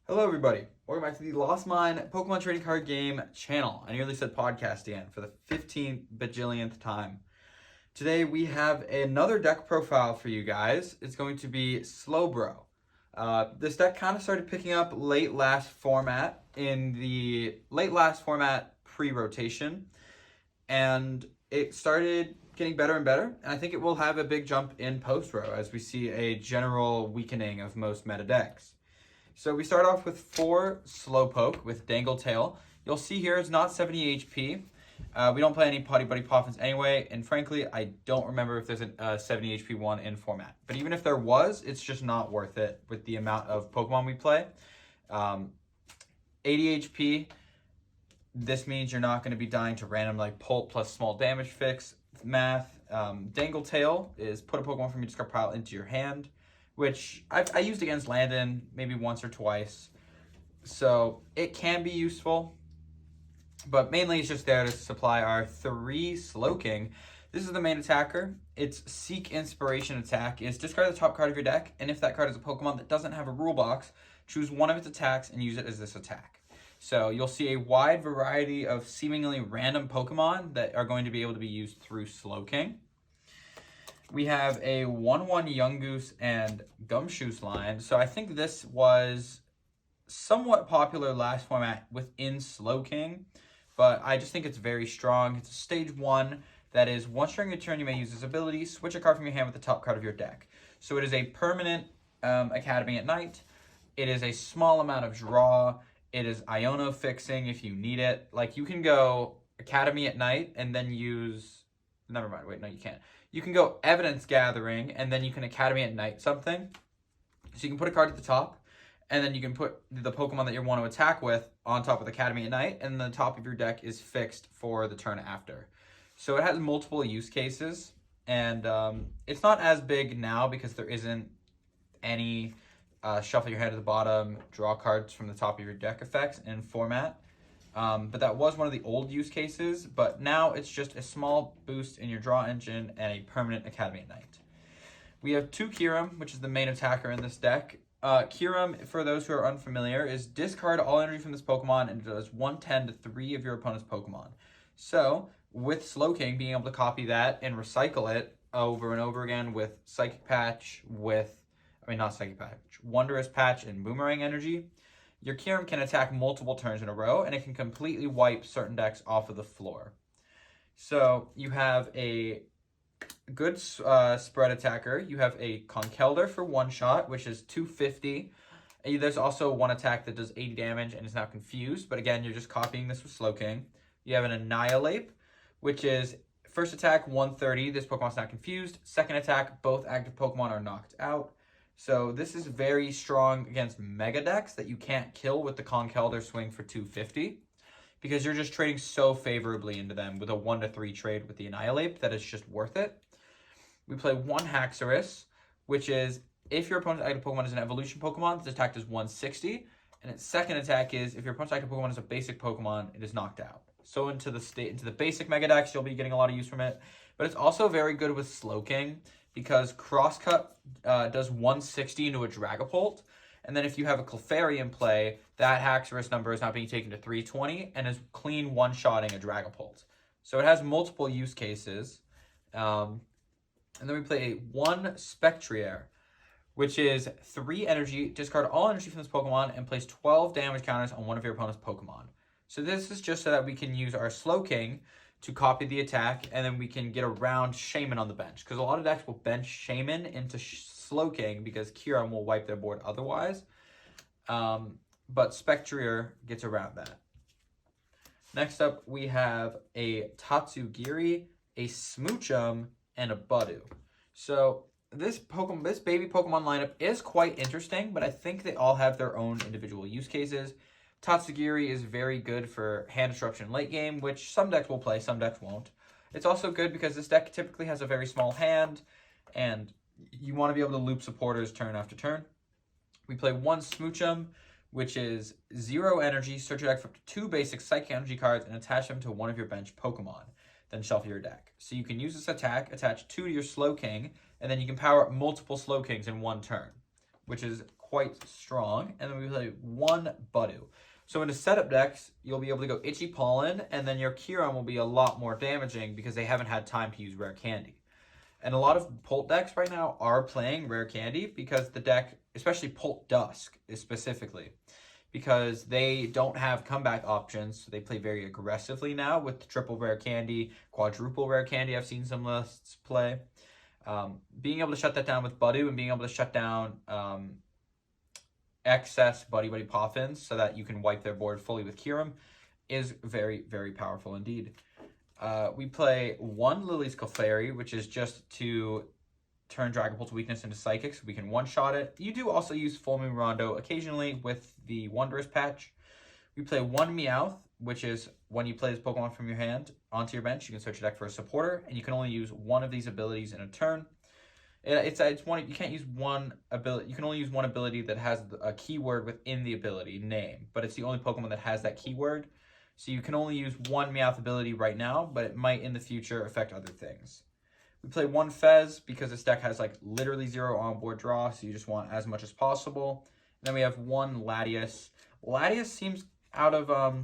Hello everybody, welcome back to the Lost Mine Pokemon Trading Card Game channel. I nearly said podcast again for the 15th bajillionth time. Today we have another deck profile for you guys. It's going to be Slowbro. This deck kind of started picking up late last format pre-rotation, and it started getting better and better, and I think it will have a big jump in post-row as we see a general weakening of most meta decks. So we start off with 4 Slowpoke with Dangle Tail. You'll see here it's not 70 HP. We don't play any Potty Buddy Poffins anyway, and frankly, I don't remember if there's a 70 HP one in format. But even if there was, it's just not worth it with the amount of Pokemon we play. 80 HP, this means you're not going to be dying to random like Pult plus small damage fix math. Dangle Tail is put a Pokemon from your discard pile into your hand, which I used against Landon maybe once or twice. So it can be useful, but mainly it's just there to supply our 3 Slowking. This is the main attacker. Its Seek Inspiration attack is discard the top card of your deck, and if that card is a Pokemon that doesn't have a rule box, choose one of its attacks and use it as this attack. So you'll see a wide variety of seemingly random Pokemon that are going to be able to be used through Slowking. We have a 1/1 Yungoos and Gumshoos line. So I think this was somewhat popular last format within Slowking, but I just think it's very strong. It's a stage 1 that is once during your turn you may use this ability, switch a card from your hand with the top card of your deck. So it is a permanent Academy at Night. It is a small amount of draw. It is Iono fixing if you need it. Like you can go Academy at Night and then use, never mind, wait, no you can't. You can go Evidence Gathering, and then you can Academy at Night something. So you can put a card at the top, and then you can put the Pokemon that you want to attack with on top of the Academy at Night, and the top of your deck is fixed for the turn after. So it has multiple use cases, and it's not as big now because there isn't any shuffle your hand at the bottom, draw cards from the top of your deck effects in format. But that was one of the old use cases, but now it's just a small boost in your draw engine and a permanent Academy at Night. We have 2 Kyurem, which is the main attacker in this deck. Kyurem, for those who are unfamiliar, is discard all energy from this Pokemon and it does 1/10 to 3 of your opponent's Pokemon. So, with Slowking, being able to copy that and recycle it over and over again with Psychic Patch, Wondrous Patch and Boomerang Energy, your Kyurem can attack multiple turns in a row, and it can completely wipe certain decks off of the floor. So you have a good spread attacker. You have a Conkeldurr for 1 shot, which is 250. There's also one attack that does 80 damage and is now confused, but again, you're just copying this with Slowking. You have an Annihilate, which is first attack 130. This Pokemon's not confused. Second attack, both active Pokemon are knocked out. So this is very strong against Mega decks that you can't kill with the Conkeldurr swing for 250 because you're just trading so favorably into them with a 1/3 trade with the Annihilate that it's just worth it. We play 1 Haxorus, which is if your opponent's active Pokemon is an evolution Pokemon, its attack is 160, and its second attack is if your opponent's active Pokemon is a basic Pokemon, it is knocked out. So into the basic Mega decks, you'll be getting a lot of use from it, but it's also very good with Slowking, because Crosscut does 160 into a Dragapult, and then if you have a Clefairy in play, that Haxorus number is now being taken to 320 and is clean one-shotting a Dragapult. So it has multiple use cases. And then we play 1 Spectrier, which is 3 energy, discard all energy from this Pokemon, and place 12 damage counters on one of your opponent's Pokemon. So this is just so that we can use our Slowking to copy the attack, and then we can get around Shaman on the bench. Because a lot of decks will bench Shaman into Slowking because Kyurem will wipe their board otherwise. But Spectrier gets around that. Next up, we have a Tatsugiri, a Smoochum, and a Budu. So this baby Pokemon lineup is quite interesting, but I think they all have their own individual use cases. Tatsugiri is very good for hand disruption late game, which some decks will play, some decks won't. It's also good because this deck typically has a very small hand, and you want to be able to loop supporters turn after turn. We play 1 Smoochum, which is 0 energy, search your deck for 2 basic Psychic Energy cards, and attach them to one of your bench Pokemon. Then shuffle your deck. So you can use this attack, attach 2 to your Slowking, and then you can power up multiple Slowkings in one turn, which is quite strong. And then we play 1 Budu. So in the setup decks, you'll be able to go Itchy Pollen, and then your Kieran will be a lot more damaging because they haven't had time to use Rare Candy. And a lot of Pult decks right now are playing Rare Candy because the deck, especially Pult Dusk specifically, because they don't have comeback options. So they play very aggressively now with triple Rare Candy, quadruple Rare Candy. I've seen some lists play. Being able to shut that down with Budu and being able to shut down excess Buddy Poffins so that you can wipe their board fully with Kyurem is very, very powerful indeed. We play 1 Lily's Clefairy, which is just to turn Dragapult's weakness into Psychic, so we can one-shot it. You do also use Full Moon Rondo occasionally with the Wondrous Patch. We play 1 Meowth, which is when you play this Pokemon from your hand onto your bench, you can search your deck for a supporter, and you can only use 1 of these abilities in a turn. It's one, you can't use 1 ability. You can only use 1 ability that has a keyword within the ability name, but it's the only Pokemon that has that keyword. So you can only use 1 Meowth ability right now, but it might in the future affect other things. We play 1 Fez because this deck has like literally 0 onboard draw, so you just want as much as possible. And then we have 1 Latias. Latias seems out of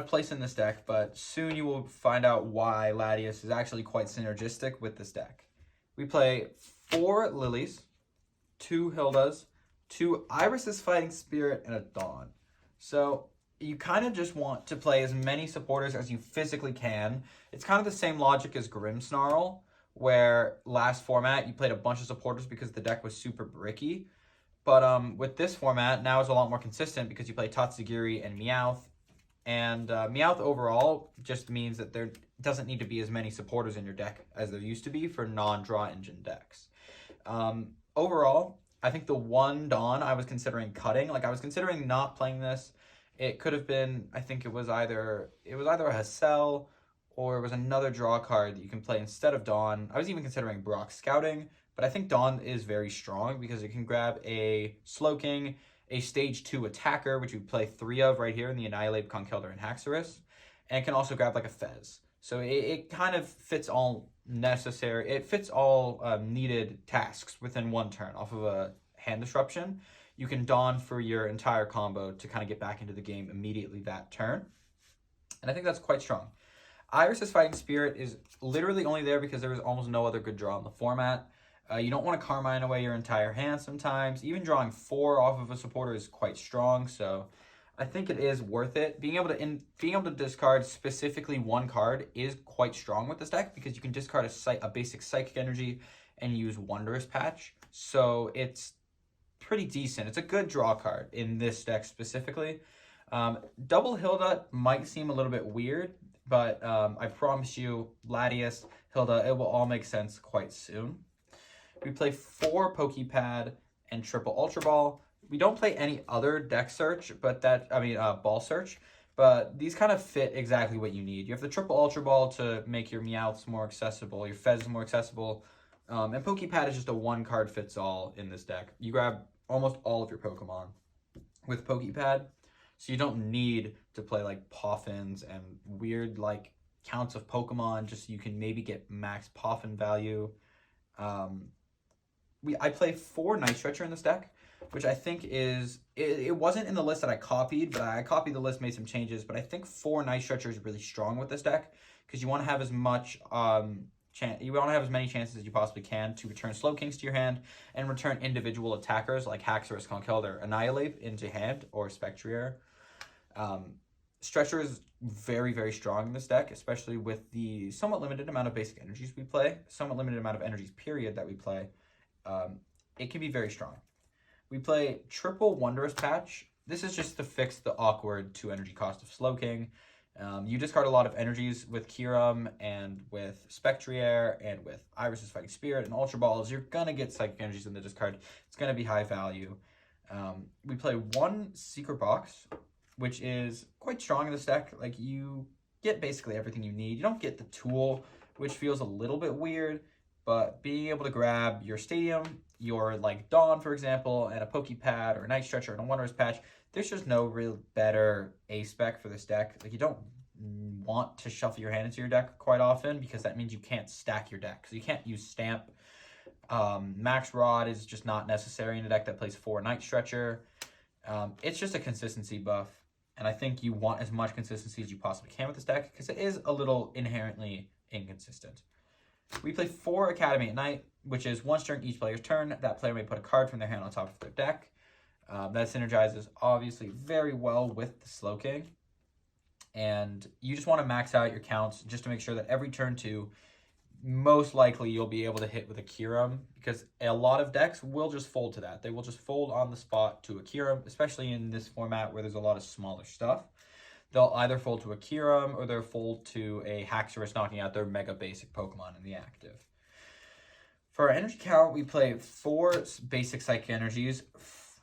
place in this deck, but soon you will find out why Latias is actually quite synergistic with this deck. We play 4 Lilies, 2 Hildas, 2 Iris's Fighting Spirit, and a Dawn. So you kind of just want to play as many supporters as you physically can. It's kind of the same logic as Grimmsnarl, where last format you played a bunch of supporters because the deck was super bricky. But with this format, now it's a lot more consistent because you play Tatsugiri and Meowth. And Meowth overall just means that there doesn't need to be as many supporters in your deck as there used to be for non-draw engine decks. Overall, I think the 1 Dawn I was considering cutting. Like I was considering not playing this. It could have been, I think it was either a Hassel or it was another draw card that you can play instead of Dawn. I was even considering Brock Scouting, but I think Dawn is very strong because it can grab a Slowking, a stage 2 attacker, which we play 3 of right here in the Annihilate, Conkeldurr, and Haxorus, and it can also grab like a Fez. So it kind of fits all necessary, it fits all needed tasks within 1 turn off of a hand disruption. You can Dawn for your entire combo to kind of get back into the game immediately that turn. And I think that's quite strong. Iris's Fighting Spirit is literally only there because there is almost no other good draw in the format. You don't want to Carmine away your entire hand sometimes. Even drawing 4 off of a supporter is quite strong, so I think it is worth it. Being able to discard specifically 1 card is quite strong with this deck because you can discard a basic Psychic Energy and use Wondrous Patch. So it's pretty decent. It's a good draw card in this deck specifically. Double Hilda might seem a little bit weird, but I promise you, Latias, Hilda, it will all make sense quite soon. We play 4 Pokepad and triple Ultra Ball. We don't play any other deck search, but ball search, but these kind of fit exactly what you need. You have the triple Ultra Ball to make your Meowths more accessible, your Fez more accessible, and Pokepad is just a 1 card fits all in this deck. You grab almost all of your Pokemon with Pokepad, so you don't need to play like Poffins and weird like counts of Pokemon just so you can maybe get max Poffin value. I play 4 Night Stretcher in this deck, which I think is, it wasn't in the list that I copied, but I copied the list, made some changes, but I think 4 Night Stretcher is really strong with this deck because you want to have as much you want to have as many chances as you possibly can to return Slowkings to your hand and return individual attackers like Haxorus, Conkeldurr, Annihilate into hand, or Spectrier. Stretcher is very, very strong in this deck, especially with the somewhat limited amount of basic energies we play, somewhat limited amount of energies period that we play. It can be very strong. We play triple Wondrous Patch. This is just to fix the awkward 2 energy cost of Slowking. You discard a lot of energies with Kyurem and with Spectrier and with Iris's Fighting Spirit and Ultra Balls. You're going to get Psychic Energies in the discard. It's going to be high value. We play 1 Secret Box, which is quite strong in this deck. Like, you get basically everything you need. You don't get the tool, which feels a little bit weird, but being able to grab your Stadium, your like Dawn, for example, and a Pokepad or a Night Stretcher and a Wondrous Patch, there's just no real better A-spec for this deck. Like, you don't want to shuffle your hand into your deck quite often because that means you can't stack your deck. So you can't use Stamp. Max Rod is just not necessary in a deck that plays 4 Night Stretcher. It's just a consistency buff, and I think you want as much consistency as you possibly can with this deck because it is a little inherently inconsistent. We play 4 Academy at Night, which is once during each player's turn, that player may put a card from their hand on top of their deck. That synergizes obviously very well with the Slowking. And you just want to max out your counts just to make sure that every turn 2, most likely you'll be able to hit with a Kiram, because a lot of decks will just fold to that. They will just fold on the spot to a Kiram, especially in this format where there's a lot of smaller stuff. They'll either fold to a Kiram or they'll fold to a Haxorus, knocking out their mega basic Pokemon in the active. For our energy count, we play 4 basic Psychic Energies,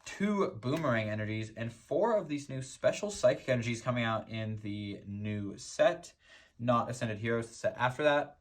2 Boomerang Energies, and 4 of these new special Psychic Energies coming out in the new set, not Ascended Heroes, the set after that.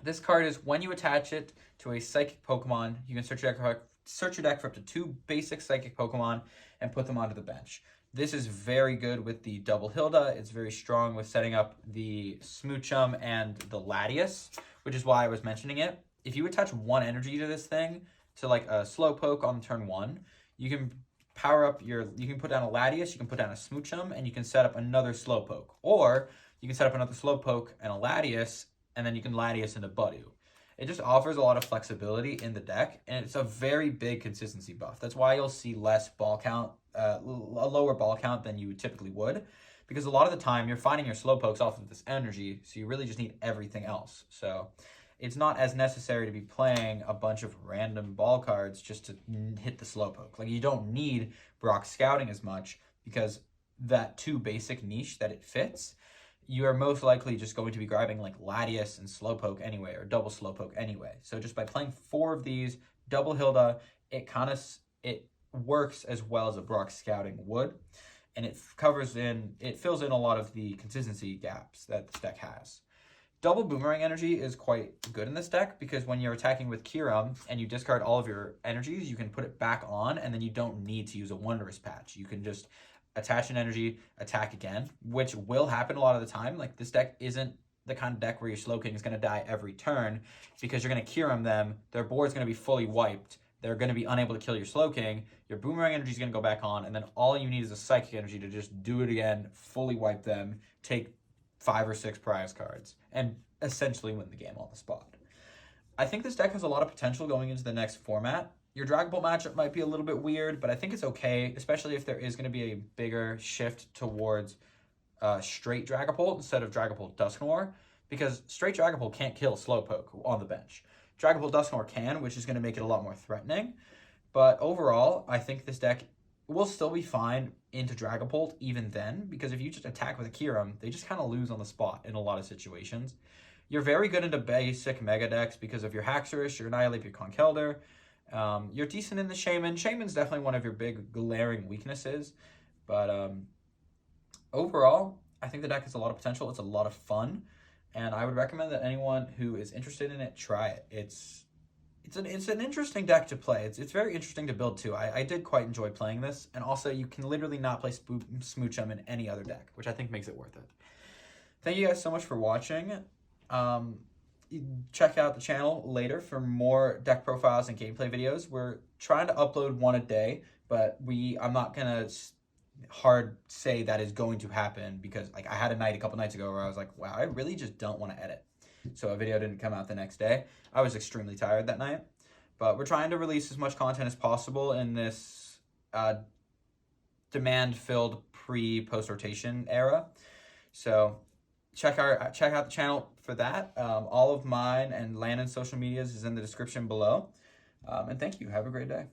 This card is when you attach it to a Psychic Pokemon, you can search your deck for up to 2 basic Psychic Pokemon and put them onto the bench. This is very good with the double Hilda. It's very strong with setting up the Smoochum and the Latias, which is why I was mentioning it. If you attach 1 energy to this thing, to like a Slowpoke on turn 1, you can power up you can put down a Latias, you can put down a Smoochum, and you can set up another Slowpoke. Or you can set up another Slowpoke and a Latias, and then you can Latias into Budu. It just offers a lot of flexibility in the deck, and it's a very big consistency buff. That's why you'll see less ball count, a lower ball count than you typically would, because a lot of the time you're finding your Slowpokes off of this energy, so you really just need everything else. So it's not as necessary to be playing a bunch of random ball cards just to hit the Slowpoke. Like, you don't need Brock Scouting as much, because that 2 basic niche that it fits, you are most likely just going to be grabbing like Latias and Slowpoke anyway, or double Slowpoke anyway. So just by playing 4 of these, double Hilda, it works as well as a Brock Scouting would, and it fills in a lot of the consistency gaps that this deck has. Double Boomerang Energy is quite good in this deck, because when you're attacking with Kiram and you discard all of your energies, you can put it back on, and then you don't need to use a Wondrous Patch. You can just attach an energy, attack again, which will happen a lot of the time. Like, this deck isn't the kind of deck where your Slowking is going to die every turn, because you're going to Kiram them, their board's going to be fully wiped, they're going to be unable to kill your Slowking, your Boomerang Energy is going to go back on, and then all you need is a Psychic Energy to just do it again, fully wipe them, take 5 or 6 prize cards, and essentially win the game on the spot. I think this deck has a lot of potential going into the next format. Your Dragon Ball matchup might be a little bit weird, but I think it's okay, especially if there is going to be a bigger shift towards straight Dragapult instead of Dragapult Dusknoir, because straight Dragapult can't kill Slowpoke on the bench. Dragapult Dusknoir can, which is going to make it a lot more threatening, but overall, I think this deck will still be fine into Dragapult even then, because if you just attack with a Kiram, they just kind of lose on the spot in a lot of situations. You're very good into basic Mega decks because of your Haxorus, your Annihilate, your Conkeldurr. You're decent in the Shaman. Shaman's definitely one of your big glaring weaknesses, but overall, I think the deck has a lot of potential. It's a lot of fun, and I would recommend that anyone who is interested in it try it. It's an interesting deck to play. It's very interesting to build too. I did quite enjoy playing this, and also you can literally not play Smoochum in any other deck, which I think makes it worth it. Thank you guys so much for watching. Check out the channel later for more deck profiles and gameplay videos. We're trying to upload 1 a day, but I'm not gonna hard say that is going to happen, because like I had a night a couple nights ago where I was like, wow, I really just don't want to edit. So a video didn't come out the next day. I was extremely tired that night, but we're trying to release as much content as possible in this demand-filled pre-post rotation era. So check out the channel for that. All of mine and Landon's social medias is in the description below. And thank you. Have a great day.